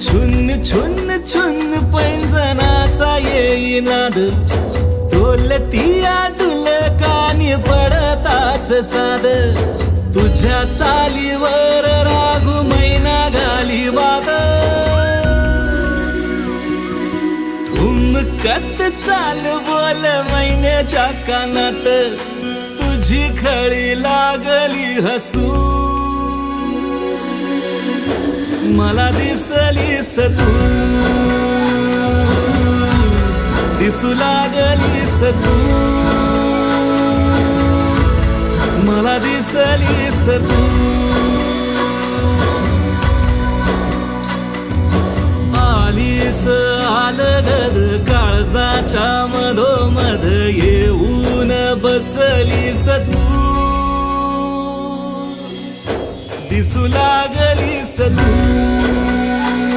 छुन छुन छुन पैंजनाचा येई नाद, डोलतीया डुलकानी पडताच साद. तुझ्या चालीवर रागू मैना घाली वाद, ठुमकत चाल बोल मैन्याच्या कानात. तुझी खळी लागली हसू, मला दिसलीस तू, दिसू लागलीस तू, मला दिसलीस तू. आलीस आलगद काळजाच्या मधोमध, येऊन बसलीस तू, दिसू लागलीस तू.